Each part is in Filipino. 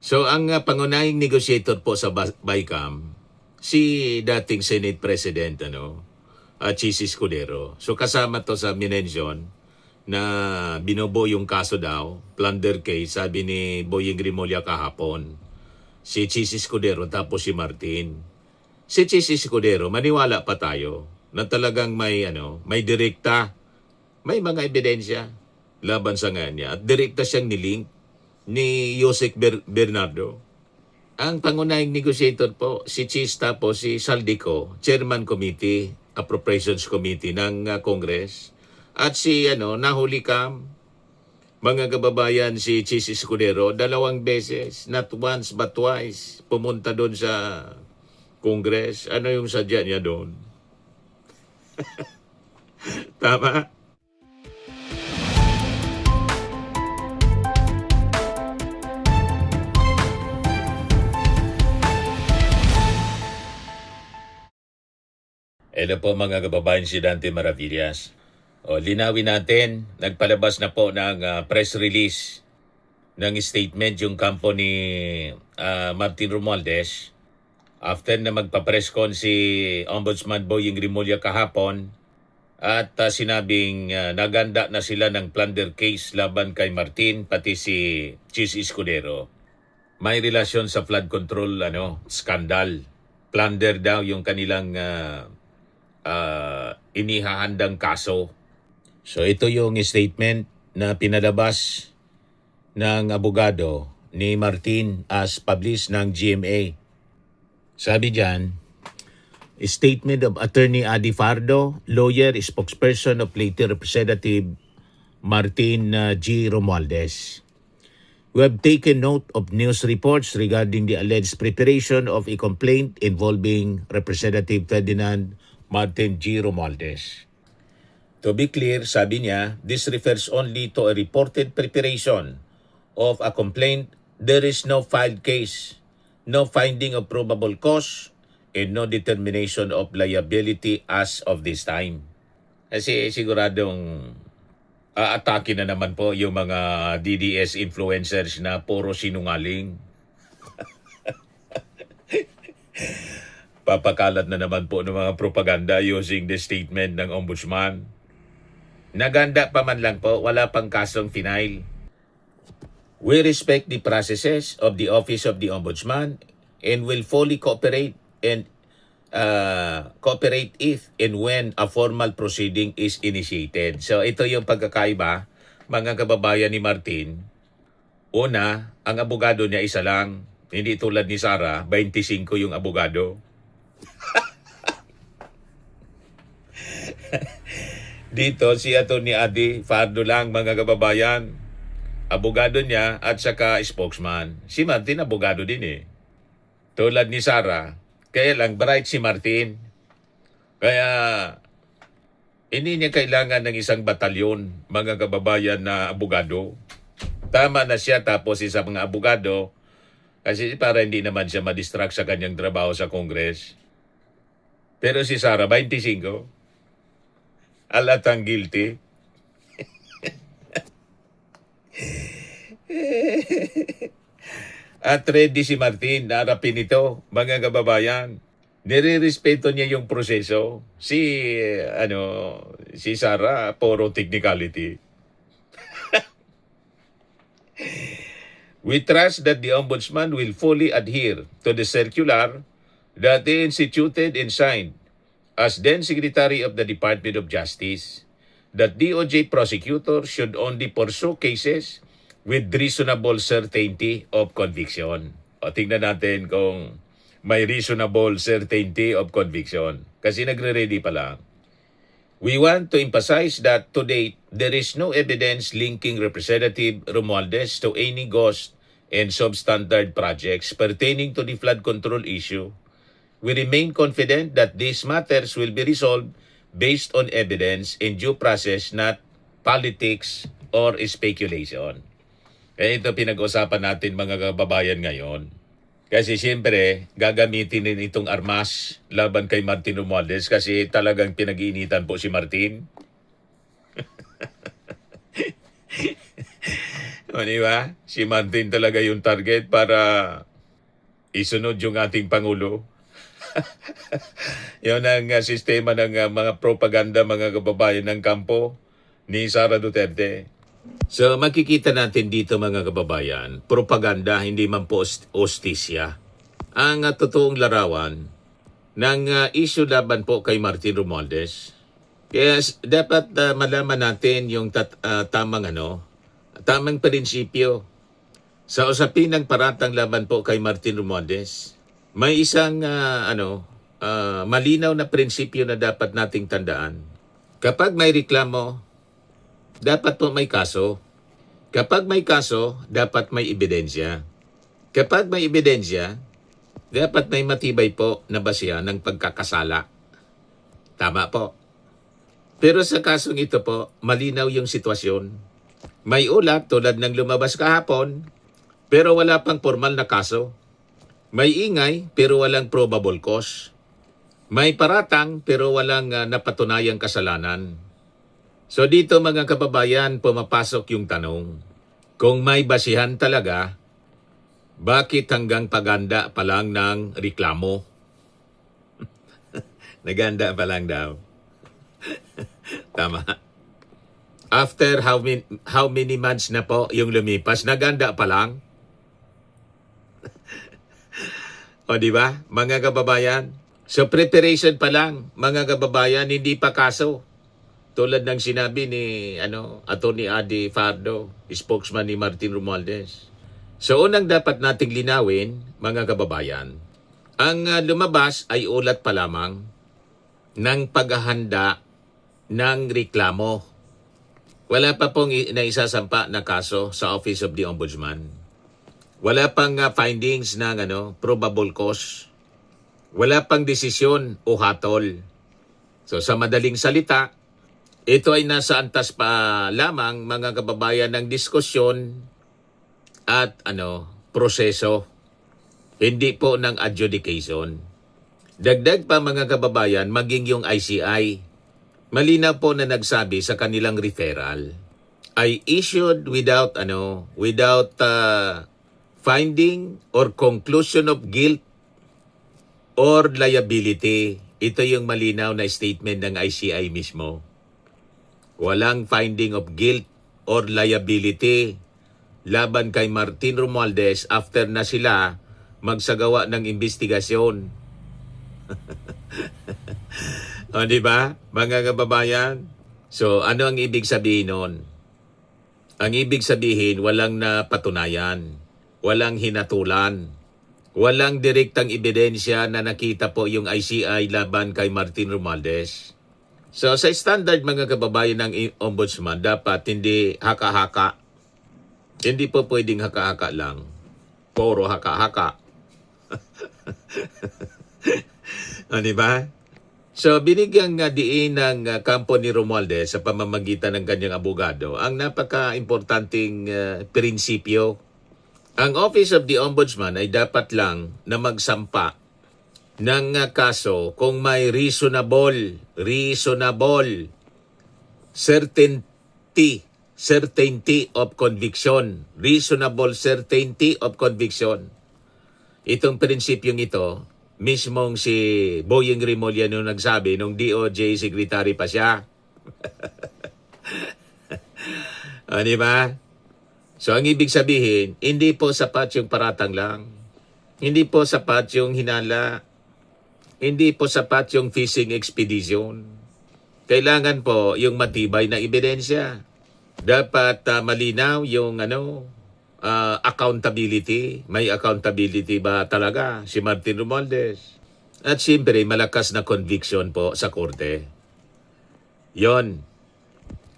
So ang pangunahing negotiator po sa BICAM, si dating Senate President Chis Escudero. So kasama to sa minention na binobo yung kaso daw, plunder case, sabi ni Boying Rimulya kahapon. Si Chis Escudero tapos si Martin. Si Chis Escudero, maniwala pa tayo na talagang may direkta, may mga ebidensya laban sa nga niya at direkta siyang nilink ni Yusek Bernardo. Ang pangunahing negotiator po, si Chis tapos si Saldico, Chairman Committee, Appropriations Committee ng Congress. At si nahuli kam, mga kababayan, si Chis Escudero, 2 beses, not once but twice, pumunta doon sa Congress. Ano yung sadya niya doon? Tama? Hello po mga kababayan, si Dante Maravillas. Linawin natin, nagpalabas na po ng press release ng statement yung kampo ni Martin Romualdez after na magpa-press con si Ombudsman Boying Rimulya kahapon at sinabing naganda na sila ng plunder case laban kay Martin pati si Chis Escudero. May relasyon sa flood control scandal. Plunder daw yung kanilang inihahandang kaso. So ito yung statement na pinalabas ng abogado ni Martin as published ng GMA. Sabi diyan, statement of Attorney Adi Fardo, lawyer, spokesperson of late Representative Martin G. Romualdez. We have taken note of news reports regarding the alleged preparation of a complaint involving Representative Ferdinand Martin G. Romualdez. To be clear, sabi niya, this refers only to a reported preparation of a complaint. There is no filed case, no finding of probable cause, and no determination of liability as of this time. Kasi siguradong aatake na naman po yung mga DDS influencers na puro sinungaling. Papakalat na naman po ng mga propaganda using the statement ng Ombudsman. Naganda pa man lang po, wala pang kasong final. We respect the processes of the Office of the Ombudsman and will fully cooperate if and when a formal proceeding is initiated. So ito yung pagkakaiba, mga kababayan ni Martin. Una, ang abogado niya isa lang. Hindi tulad ni Sara, 25 yung abogado. Dito si Atty. Adi Fardo lang, mga kababayan. Abogado niya at saka spokesman. Si Martin abogado din eh. Tulad ni Sara, kaya lang bright si Martin. Kaya hindi niya kailangan ng isang batalyon, mga kababayan, na abogado. Tama na siya tapos isa mga abogado kasi para hindi naman siya madistract sa kanyang trabaho sa Congress. Pero si Sara, 25. Alatang guilty. At ready si Martin na harapin ito, mga kababayan. Nire-respeto niya yung proseso. Si Sara, puro technicality. We trust that the Ombudsman will fully adhere to the circular that they instituted and signed as then Secretary of the Department of Justice, that DOJ prosecutors should only pursue cases with reasonable certainty of conviction. O tingnan natin kung may reasonable certainty of conviction. Kasi nagre-ready pa lang. We want to emphasize that to date, there is no evidence linking Representative Romualdez to any ghost and substandard projects pertaining to the flood control issue. We remain confident that these matters will be resolved based on evidence and due process, not politics or speculation. Kaya ito pinag-usapan natin, mga kababayan, ngayon. Kasi siyempre, gagamitin din itong armas laban kay Martin Romualdez kasi talagang pinag-iinitan po si Martin. O, di ba? Si Martin talaga yung target para isunod yung ating Pangulo. Yun ang sistema ng mga propaganda, mga kababayan ng kampo ni Sara Duterte. So makikita natin dito mga kababayan, propaganda, hindi man po ostisya. Ang totoong larawan ng issue laban po kay Martin Romualdez. Kaya dapat malaman natin yung tamang prinsipyo sa usapin ng paratang laban po kay Martin Romualdez. May isang malinaw na prinsipyo na dapat nating tandaan. Kapag may reklamo, dapat po may kaso. Kapag may kaso, dapat may ebidensya. Kapag may ebidensya, dapat may matibay po na basihan ng pagkakasala. Tama po. Pero sa kasong ito po, malinaw yung sitwasyon. May ulat tulad ng lumabas kahapon, pero wala pang formal na kaso. May ingay, pero walang probable cause. May paratang, pero walang napatunayang kasalanan. So dito mga kababayan, pumapasok yung tanong, kung may basihan talaga, bakit hanggang paganda pa lang ng reklamo? Naganda pa lang daw. Tama. After how many months na po yung lumipas, naganda pa lang? O di ba, mga kababayan? So preparation pa lang, mga kababayan, hindi pa kaso. Tulad ng sinabi ni Attorney Adi Fardo, spokesman ni Martin Romualdez. So unang dapat nating linawin, mga kababayan, ang lumabas ay ulat pa lamang ng paghahanda ng reklamo. Wala pa pong naisasampa na kaso sa Office of the Ombudsman. Wala pang findings ng probable cause. Wala pang desisyon o hatol. So sa madaling salita, ito ay nasa antas pa lamang mga kababayan ng diskusyon at proseso. Hindi po ng adjudication. Dagdag pa mga kababayan, maging yung ICI. Malinaw po na nagsabi sa kanilang referral ay issued without finding or conclusion of guilt or liability. Ito yung malinaw na statement ng ICI mismo. Walang finding of guilt or liability laban kay Martin Romualdez after na sila magsagawa ng investigasyon. O, di ba, mga kababayan? So, ano ang ibig sabihin nun? Ang ibig sabihin, walang napatunayan, walang hinatulan, walang direktang ebidensya na nakita po yung ICI laban kay Martin Romualdez. So sa standard mga kababayan ng Ombudsman, dapat hindi haka-haka. Hindi po pwedeng haka-haka lang. Puro haka-haka. O, di ba? So binigyan nga diin ng kampo ni Romualdez sa pamamagitan ng kanyang abogado ang napaka-importanting prinsipyo. Ang Office of the Ombudsman ay dapat lang na magsampa ng kaso kung may reasonable certainty of conviction. Reasonable certainty of conviction. Itong prinsipyong ito, mismong si Boyeng Rimulya nung nagsabi, nung DOJ Secretary pa siya. O, di ba? So, ang ibig sabihin, hindi po sapat yung paratang lang. Hindi po sapat yung hinala. Hindi po sapat yung fishing expedition. Kailangan po yung matibay na ebidensya. Dapat malinaw yung accountability. May accountability ba talaga si Martin Romualdez? At siyempre, malakas na conviction po sa korte. Yon.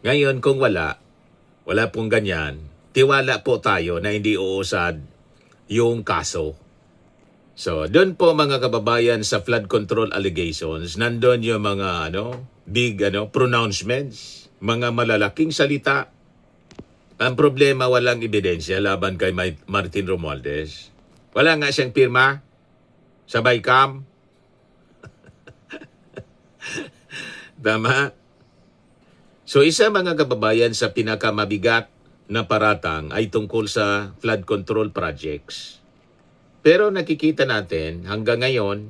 Ngayon, kung wala pong ganyan, tiwala po tayo na hindi uusad yung kaso. So, doon po mga kababayan sa flood control allegations, nandun yung mga big pronouncements, mga malalaking salita. Ang problema, walang ebidensya laban kay Martin Romualdez. Wala nga siyang pirma sa BICAM. Tama? So isa mga kababayan sa pinakamabigat na paratang ay tungkol sa flood control projects. Pero nakikita natin hanggang ngayon,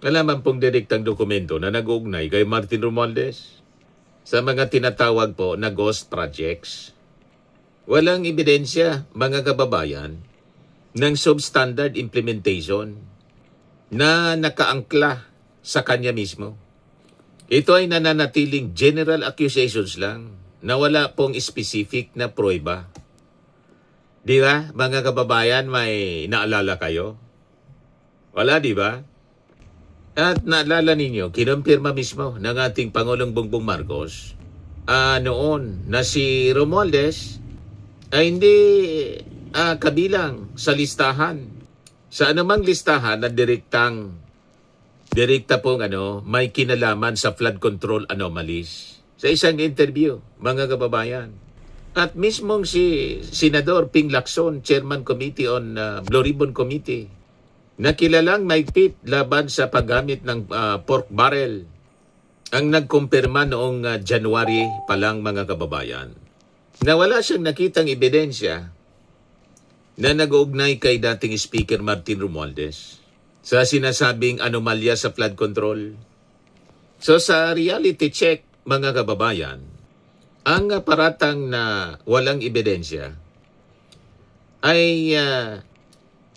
wala man pong direktang dokumento na nag-uugnay kay Martin Romualdez sa mga tinatawag po na ghost projects. Walang ebidensya, mga kababayan, ng substandard implementation na nakaangkla sa kanya mismo. Ito ay nananatiling general accusations lang na wala pong specific na pruweba. Di ba, mga kababayan, may naalala kayo? Wala, di ba? At naalala ninyo, kinumpirma mismo ng ating Pangulong Bongbong Marcos noon na si Romualdez ay hindi kabilang sa listahan. Sa anumang listahan na direkta pong may kinalaman sa flood control anomalies. Sa isang interview, mga kababayan. At mismong si Senador Ping Lacson, Chairman Committee on Blue Ribbon Committee, na kilalang maigpit laban sa paggamit ng pork barrel, ang nagkumpirma noong January pa lang, mga kababayan, na wala siyang nakitang ebidensya na nag-uugnay kay dating Speaker Martin Romualdez sa sinasabing anomalya sa flood control. So sa reality check, mga kababayan, ang paratang na walang ebidensya ay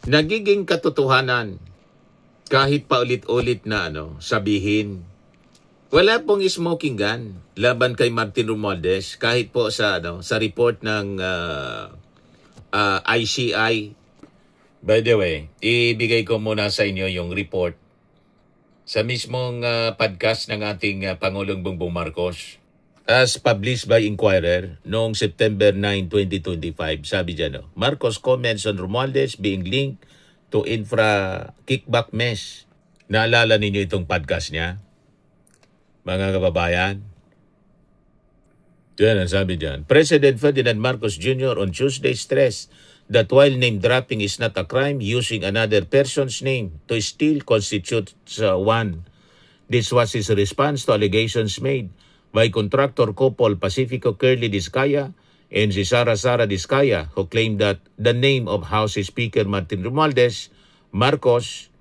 nagiging katotohanan kahit paulit-ulit na sabihin. Wala pong smoking gun laban kay Martin Romualdez kahit po sa report ng ICI. By the way, ibigay ko muna sa inyo yung report sa mismong podcast ng ating Pangulong Bongbong Marcos. As published by Inquirer noong September 9, 2025, sabi dyan, Marcos comments on Romualdez being linked to infra kickback mess. Naalala ninyo itong podcast niya? Mga kababayan? Yan ang sabi dyan. President Ferdinand Marcos Jr. on Tuesday stressed that while name dropping is not a crime, using another person's name to still constitutes one. This was his response to allegations made by contractor couple Pacifico Curly Discaya and si Sara Discaya, who claimed that the name of House Speaker Martin Romualdez Marcos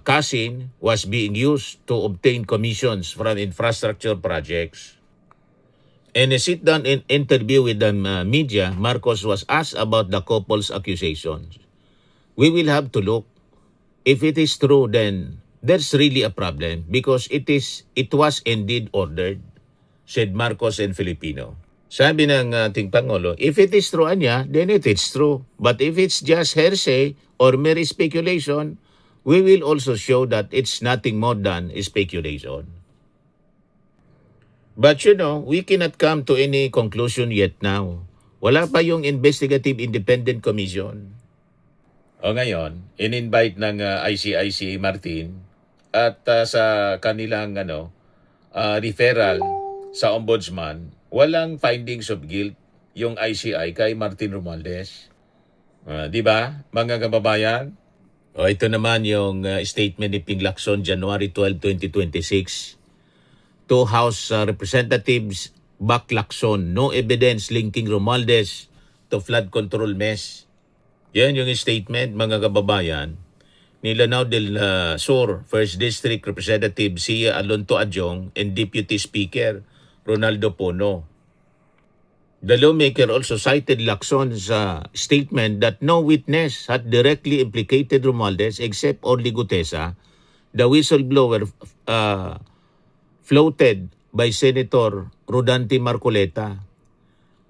cousin was being used to obtain commissions from infrastructure projects. In a sit-down interview with the media, Marcos was asked about the couple's accusations. We will have to look. If it is true, then there's really a problem because it was indeed ordered, said Marcos in Filipino. Sabi ng ating Pangulo, if it is true niya, then it is true. But if it's just hearsay or mere speculation, we will also show that it's nothing more than speculation. But we cannot come to any conclusion yet now. Wala pa yung Investigative Independent Commission. O ngayon, in-invite ng ICI Martin at sa kanilang referral sa Ombudsman, walang findings of guilt yung ICI kay Martin Romualdez. Di ba, mga kababayan? O ito naman yung statement ni Ping Lacson, January 12, 2026. To House Representatives back Lacson, no evidence linking Romualdez to flood control mess. Yan yung statement, mga kababayan, ni Lanao del Sur, 1st District Representative Sia Alonto Adjong and Deputy Speaker Ronaldo Pono. The lawmaker also cited Lacson's statement that no witness had directly implicated Romualdez except Orly Gutesa, the whistleblower floated by Senator Rodante Marcoleta.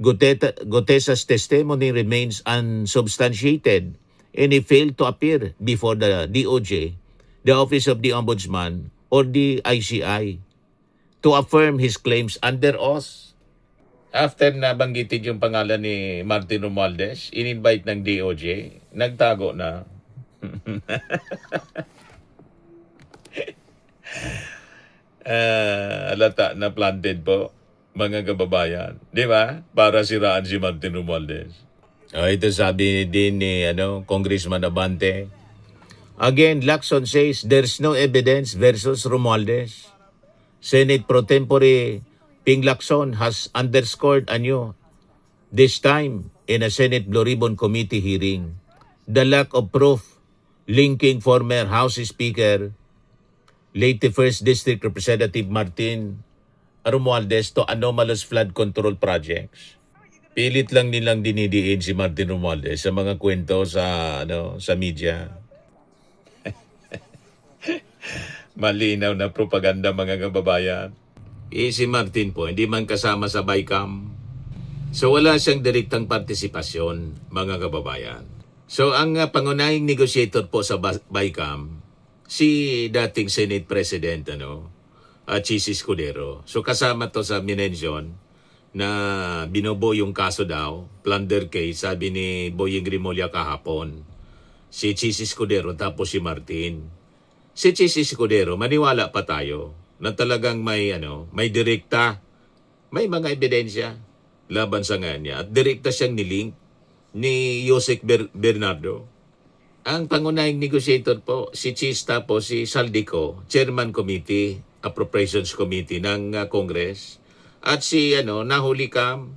Gutesa's testimony remains unsubstantiated and he failed to appear before the DOJ, the Office of the Ombudsman, or the ICI to affirm his claims under oath. After nabanggitin yung pangalan ni Martin Romualdez, in-invite ng DOJ, nagtago na. Alata na planted po, mga kababayan. Di ba? Para siraan si Martin Romualdez. Ito sabi din ni Congressman Abante. Again, Lacson says there's no evidence versus Romualdez. Senate Pro Tempore Ping Lacson has underscored This time, in a Senate Blue Ribbon Committee hearing, the lack of proof linking former House Speaker, late 1st District Representative Martin Romualdez to anomalous flood control projects. Pilit lang nilang dinidiin si Martin Romualdez sa mga kwento sa media. Malinaw na propaganda, mga kababayan. Si Martin po, hindi man kasama sa BICAM. So wala siyang direktang partisipasyon, mga kababayan. So ang pangunahing negotiator po sa BICAM, si dating Senate President, Chis Escudero. So kasama to sa minention na binobo yung kaso daw, plunder case, sabi ni Boying Rimulya kahapon. Si Chis Escudero tapos si Martin. Si Chis Escudero, maniwala pa tayo na talagang may direkta, may mga ebidensya laban sa nga niya. At direkta siyang nilink ni Yusek Bernardo. Ang pangunahing negotiator po, si Chis tapos si Saldico, Chairman Committee, Appropriations Committee ng Congress. At si nahuli kam,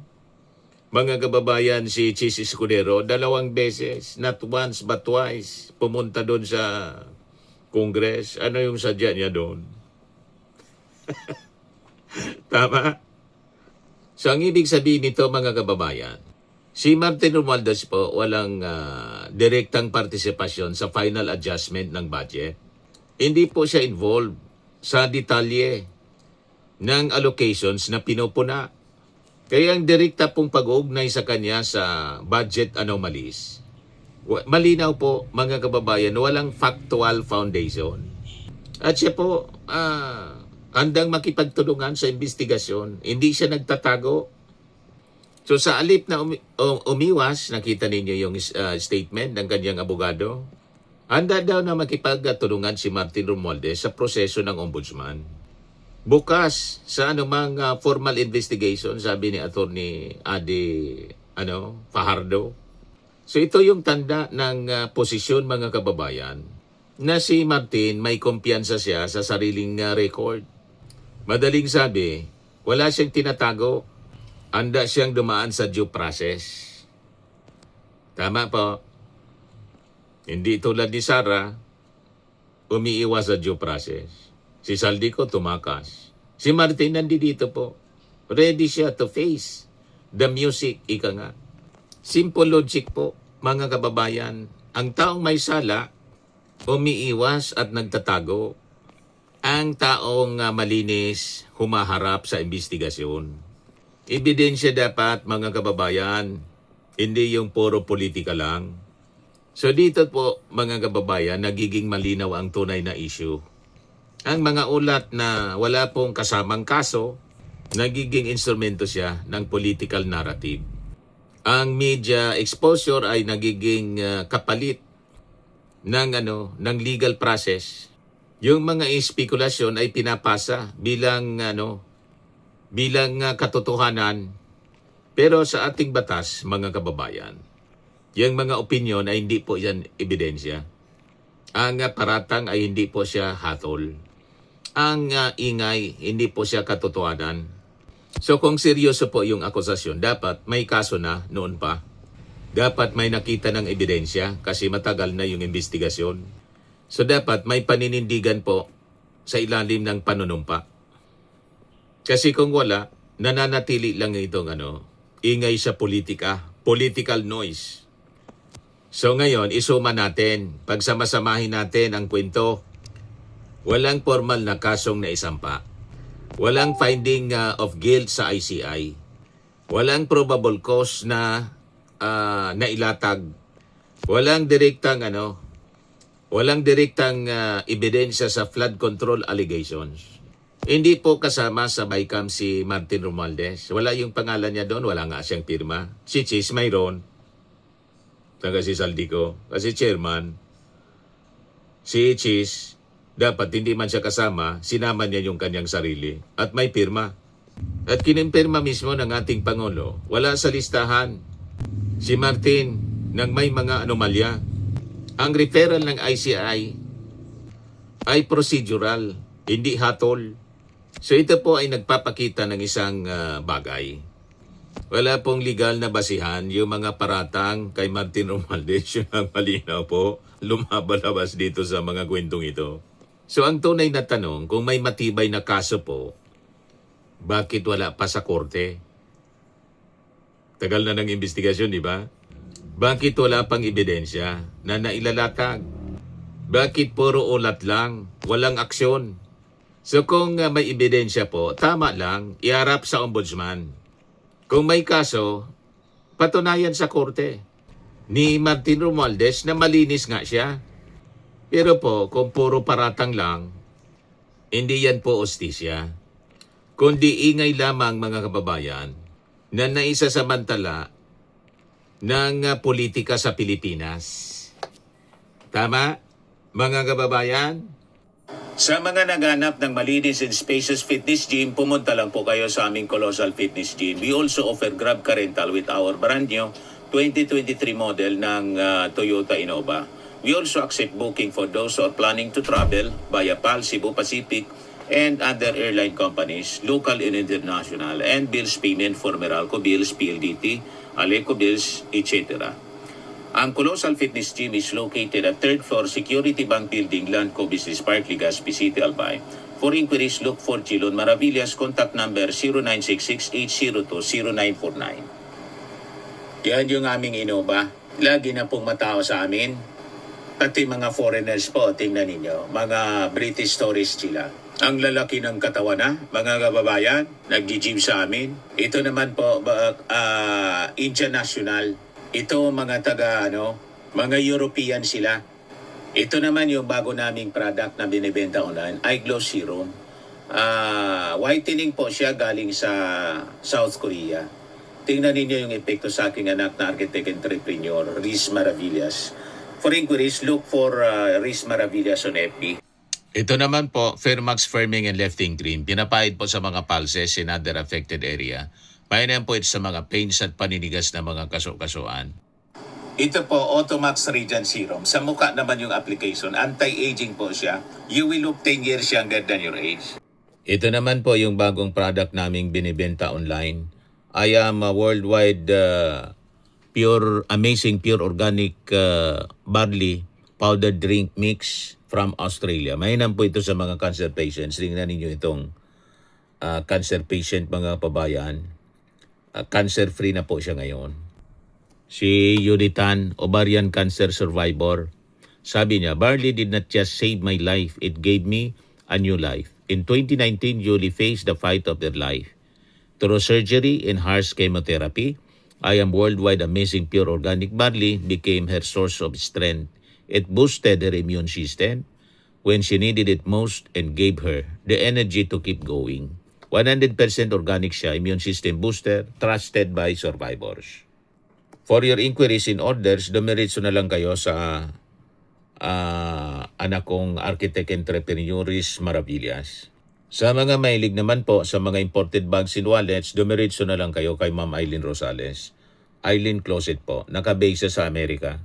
mga kababayan, si Chis Escudero, 2 beses, not once but twice, pumunta doon sa Congress. Ano yung sadya niya doon? Tama? So ang ibig sabihin nito, mga kababayan, si Martin Romualdez po walang direktang partisipasyon sa final adjustment ng budget. Hindi po siya involved sa detalye ng allocations na pinupuna. Kaya ang direkta pong pag-uugnay sa kanya sa budget anomalies, malinaw po, mga kababayan, walang factual foundation. At siya po handang makipagtulungan sa investigasyon. Hindi siya nagtatago. So sa alip na umiwas, nakita ninyo yung statement ng kanyang abogado, handa daw na makipagtulungan si Martin Romualdez sa proseso ng ombudsman. Bukas sa anumang formal investigation, sabi ni Attorney Adi Fajardo. So ito yung tanda ng posisyon, mga kababayan, na si Martin may kumpiyansa siya sa sariling record. Madaling sabi, wala siyang tinatago, handa siyang dumaan sa due process. Tama po. Hindi tulad ni Sara, umiiwas sa due process. Si Saldico tumakas. Si Martin nandito po. Ready siya to face the music, ika nga. Simple logic po, mga kababayan. Ang taong may sala, umiiwas at nagtatago. Ang taong malinis, humaharap sa investigasyon. Ebidensya dapat, mga kababayan, hindi yung puro politika lang. So dito po, mga kababayan, nagiging malinaw ang tunay na issue. Ang mga ulat na wala pong kasamang kaso, nagiging instrumento siya ng political narrative. Ang media exposure ay nagiging kapalit ng legal process. Yung mga espekulasyon ay pinapasa bilang katotohanan. Pero sa ating batas, mga kababayan, yung mga opinion ay hindi po yan ebidensya. Ang paratang ay hindi po siya hatol. Ang ingay, hindi po siya katotohanan. So kung seryoso po yung akusasyon, dapat may kaso na noon pa. Dapat may nakita ng ebidensya kasi matagal na yung investigasyon. So dapat may paninindigan po sa ilalim ng panunumpa. Kasi kung wala, nananatili lang itong ingay sa politika, political noise. So ngayon, isuma natin, pagsamasamahin natin ang kwento. Walang formal na kasong naisampa. Walang finding of guilt sa ICI. Walang probable cause na nailatag. Walang direktang ebidensya sa flood control allegations. Hindi po kasama sa BICAM si Martin Romualdez. Wala yung pangalan niya doon, wala nga siyang pirma. Si Chis mayroon. Taga si Saldico, kasi chairman. Si Chis, dapat hindi man siya kasama, sinama niya yung kanyang sarili at may pirma. At kinimpirma mismo ng ating Pangulo, wala sa listahan si Martin ng may mga anomalya. Ang referral ng ICI ay procedural, hindi hatol. So ito po ay nagpapakita ng isang bagay. Wala pong legal na basihan yung mga paratang kay Martin Romualdez, yun ang malinaw po, lumabalabas dito sa mga kwentong ito. So ang tunay na tanong, kung may matibay na kaso po, bakit wala pa sa korte? Tagal na ng investigasyon, di ba? Bakit wala pang ebidensya na nailalatag? Bakit puro ulat lang, walang aksyon? So kung may ebidensya po, tama lang, iharap sa ombudsman. Kung may kaso, patunayan sa korte ni Martin Romualdez na malinis nga siya. Pero po, kung puro paratang lang, hindi yan po ostisya. Kundi ingay lamang mga kababayan na naisasamantala ng politika sa Pilipinas. Tama, mga kababayan? Sa mga naghanap ng malinis and spacious fitness gym, pumunta lang po kayo sa aming Colossal Fitness Gym. We also offer Grab Car Rental with our brand new 2023 model ng Toyota Innova. We also accept booking for those who are planning to travel via PAL, Cebu Pacific, and other airline companies, local and international, and bills payment for Meralco Bills, PLDT, Aleco Bills, etc. Ang Colossal Fitness Gym is located at 3rd floor Security Bank Building, Landco Business Park, Legazpi City, Albay. For inquiries, look for Chilon Maravillas. Contact number 0966-802-0949. Yan yung aming Innova. Lagi na pong matao sa amin. Pati mga foreigners po, tingnan ninyo. Mga British tourists sila. Ang lalaki ng katawan na, mga kababayan, nag-gym sa amin. Ito naman po, Indian National. Ito mga mga European sila. Ito naman yung bago naming product na binibenta online, Eye Glow Serum. Whitening po siya galing sa South Korea. Tingnan ninyo yung epekto sa aking anak na architect entrepreneur, Riz Maravillas. For inquiries, look for Riz Maravillas on FB. Ito naman po, Fairmax Firming and Lifting Cream. Pinapahid po sa mga pulses in other affected area. Painan po ito sa mga pains at paninigas na mga kaso-kasuan. Ito po, Automax Radiant Serum. Sa mukha naman yung application. Anti-aging po siya. You will look 10 years younger than your age. Ito naman po yung bagong product naming binibenta online. I am a worldwide amazing pure organic barley powder drink mix from Australia. Mainam po ito sa mga cancer patients. Tingnan ninyo itong cancer patient, mga kababayan. Cancer-free na po siya ngayon. Si Yuritan, ovarian cancer survivor, sabi niya, barley did not just save my life, it gave me a new life. In 2019, Yuli faced the fight of their life. Through surgery and harsh chemotherapy, I am worldwide amazing pure organic barley became her source of strength. It boosted her immune system when she needed it most and gave her the energy to keep going. 100% organic siya, immune system booster, trusted by survivors. For your inquiries and orders, dumiretso na lang kayo sa anak kong architect entrepreneur Riz Maravillas. Sa mga mahilig naman po sa mga imported bags and wallets, dumiretso na lang kayo kay Ma'am Eileen Rosales. Eileen Closet po, nakabase sa Amerika.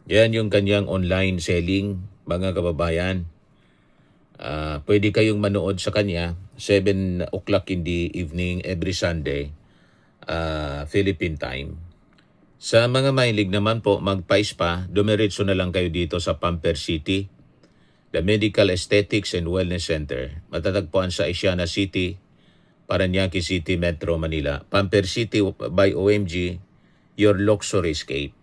Yan yung kanyang online selling, mga kababayan. Pwede kayong manood sa kanya 7 o'clock in the evening every Sunday, Philippine time. Sa mga mahilig naman po magpa-spa, dumiretso na lang kayo dito sa Pamper City, the Medical Aesthetics and Wellness Center. Matatagpuan sa Asiana City, Parañaque City, Metro Manila. Pamper City by OMG, your luxury escape.